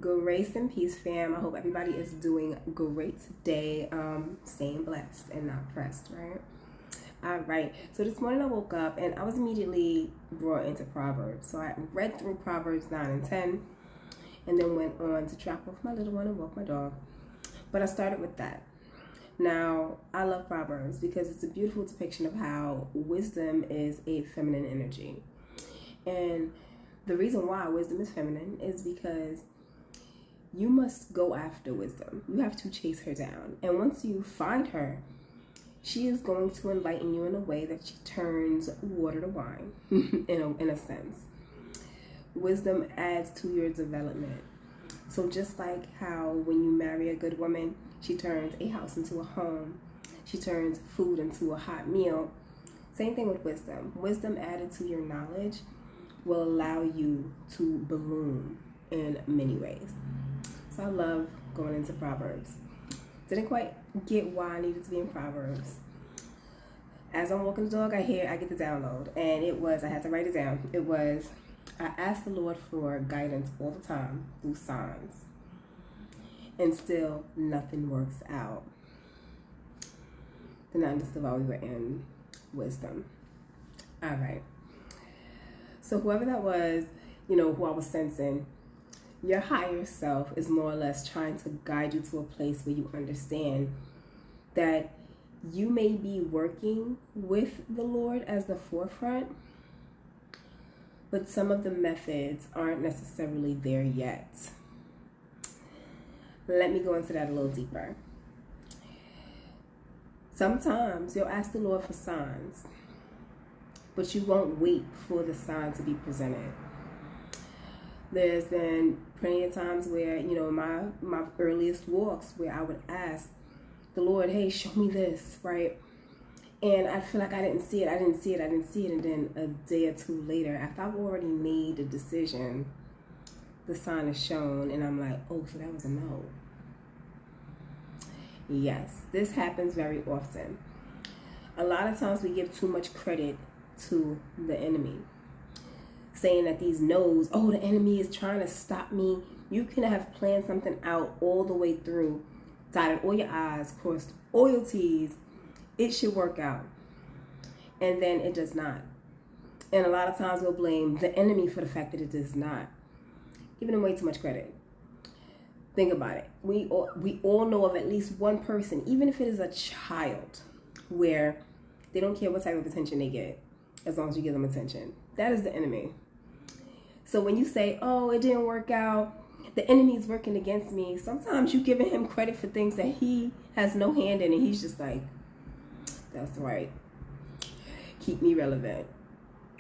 Grace and peace, fam. I hope everybody is doing great today. Staying blessed and not pressed, right? All right. So this morning I woke up and I was immediately brought into Proverbs. So I read through Proverbs 9 and 10 and then went on to drop off my little one and walk my dog. But I started with that. Now, I love Proverbs because it's a beautiful depiction of how wisdom is a feminine energy. And the reason why wisdom is feminine is because you must go after wisdom. You have to chase her down. And once you find her, she is going to enlighten you in a way that she turns water to wine, in a sense. Wisdom adds to your development. So just like how when you marry a good woman, she turns a house into a home. She turns food into a hot meal. Same thing with wisdom. Wisdom added to your knowledge will allow you to bloom in many ways. So I love going into Proverbs. Didn't quite get why I needed to be in Proverbs. As I'm walking the dog, I get the download. And I had to write it down. I ask the Lord for guidance all the time through signs. And still nothing works out. Then I understood why we were in wisdom. All right. So whoever that was, who I was sensing, your higher self is more or less trying to guide you to a place where you understand that you may be working with the Lord as the forefront, but some of the methods aren't necessarily there yet. Let me go into that a little deeper. Sometimes you'll ask the Lord for signs, but you won't wait for the sign to be presented. There's been plenty of times where, my earliest walks where I would ask the Lord, hey, show me this, right? And I feel like I didn't see it. And then a day or two later, after I've already made a decision, the sign is shown and I'm like, oh, so that was a no. Yes, this happens very often. A lot of times we give too much credit to the enemy, saying that these no's, oh, the enemy is trying to stop me. You can have planned something out all the way through, dotted all your I's, crossed all your T's. It should work out. And then it does not. And a lot of times we'll blame the enemy for the fact that it does not, giving them way too much credit. Think about it. We all know of at least one person, even if it is a child, where they don't care what type of attention they get, as long as you give them attention. That is the enemy. So when you say, oh, it didn't work out, the enemy's working against me, sometimes you're giving him credit for things that he has no hand in, and he's just like, that's right. Keep me relevant.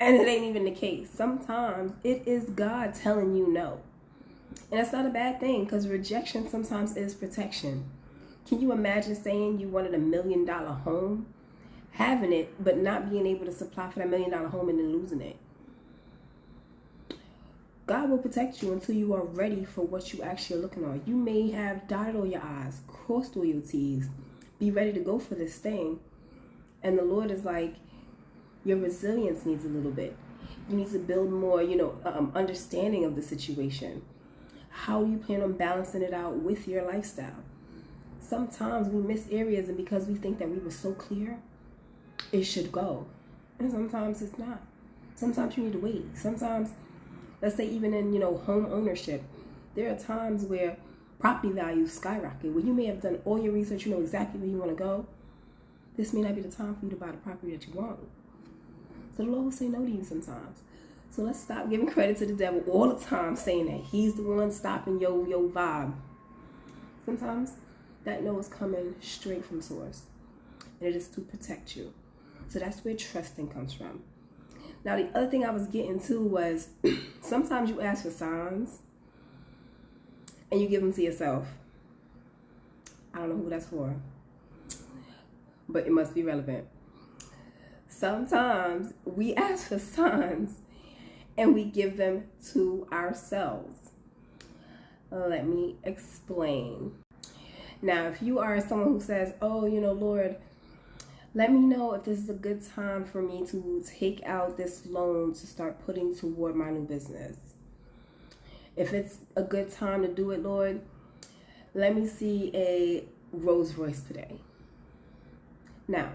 And it ain't even the case. Sometimes it is God telling you no. And that's not a bad thing, because rejection sometimes is protection. Can you imagine saying you wanted $1 million home, having it, but not being able to supply for that $1 million home and then losing it? God will protect you until you are ready for what you actually are looking on. You may have dotted all your I's, crossed all your T's, be ready to go for this thing. And the Lord is like, your resilience needs a little bit. You need to build more, understanding of the situation. How do you plan on balancing it out with your lifestyle? Sometimes we miss areas, and because we think that we were so clear, it should go. And sometimes it's not. Sometimes you need to wait. Sometimes, let's say even in, home ownership, there are times where property values skyrocket, where you may have done all your research, you know exactly where you want to go. This may not be the time for you to buy the property that you want. So the Lord will say no to you sometimes. So let's stop giving credit to the devil all the time, saying that he's the one stopping your vibe. Sometimes that no is coming straight from source, and it is to protect you. So that's where trusting comes from. Now, the other thing I was getting to was sometimes you ask for signs and you give them to yourself. I don't know who that's for, but it must be relevant. Sometimes we ask for signs and we give them to ourselves. Let me explain. Now, if you are someone who says, oh, Lord, let me know if this is a good time for me to take out this loan to start putting toward my new business. If it's a good time to do it, Lord, let me see a Rolls Royce today. Now,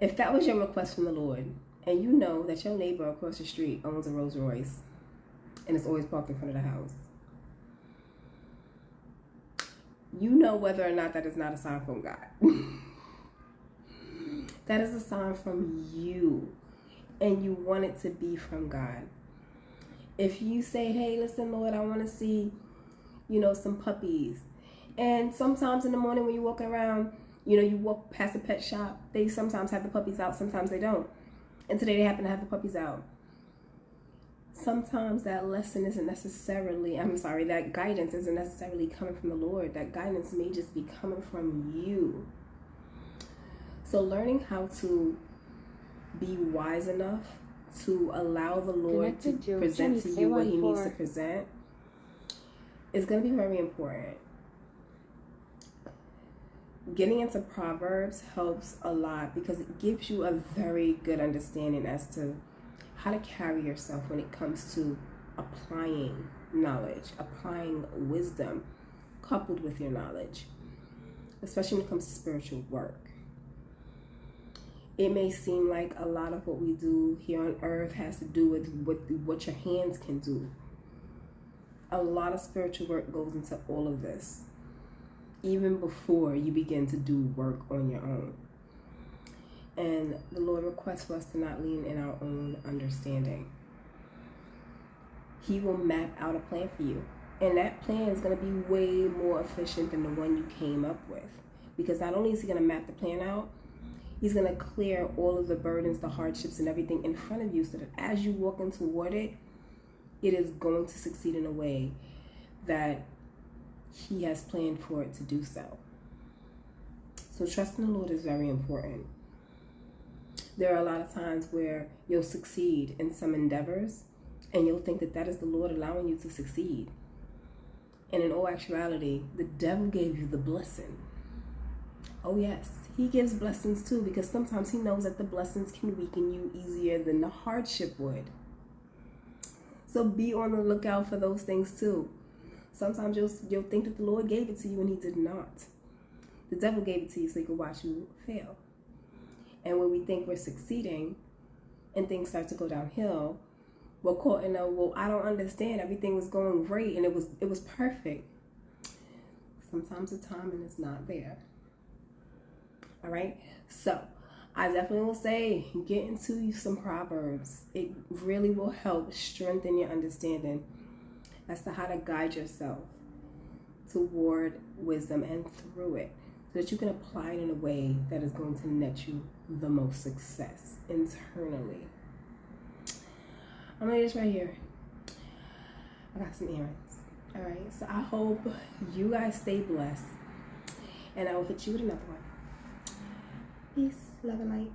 if that was your request from the Lord, and you know that your neighbor across the street owns a Rolls Royce and it's always parked in front of the house, you know whether or not that is not a sign from God. That is a sign from you, and you want it to be from God. If you say, hey, listen, Lord, I want to see, some puppies. And sometimes in the morning when you're walking around, you walk past a pet shop, they sometimes have the puppies out, sometimes they don't. And today they happen to have the puppies out. Sometimes that that guidance isn't necessarily coming from the Lord. That guidance may just be coming from you. So learning how to be wise enough to allow the Lord to present to you what he needs to present is going to be very important. Getting into Proverbs helps a lot because it gives you a very good understanding as to how to carry yourself when it comes to applying knowledge, applying wisdom coupled with your knowledge, especially when it comes to spiritual work. It may seem like a lot of what we do here on earth has to do with what your hands can do. A lot of spiritual work goes into all of this, even before you begin to do work on your own. And the Lord requests for us to not lean in our own understanding. He will map out a plan for you. And that plan is going to be way more efficient than the one you came up with. Because not only is he going to map the plan out, he's going to clear all of the burdens, the hardships, and everything in front of you so that as you walk in toward it, it is going to succeed in a way that he has planned for it to do so. So trusting the Lord is very important. There are a lot of times where you'll succeed in some endeavors and you'll think that that is the Lord allowing you to succeed. And in all actuality, the devil gave you the blessing. Oh yes, he gives blessings too, because sometimes he knows that the blessings can weaken you easier than the hardship would. So be on the lookout for those things too. Sometimes you'll think that the Lord gave it to you and he did not. The devil gave it to you so he could watch you fail. And when we think we're succeeding and things start to go downhill, we're caught in I don't understand. Everything was going great and it was perfect. Sometimes the timing is not there. All right? So I definitely will say get into some Proverbs. It really will help strengthen your understanding as to how to guide yourself toward wisdom and through it, so that you can apply it in a way that is going to net you the most success internally. I'm gonna do this right here. I got some errands. All right, so I hope you guys stay blessed, and I will hit you with another one. Peace, love, and light.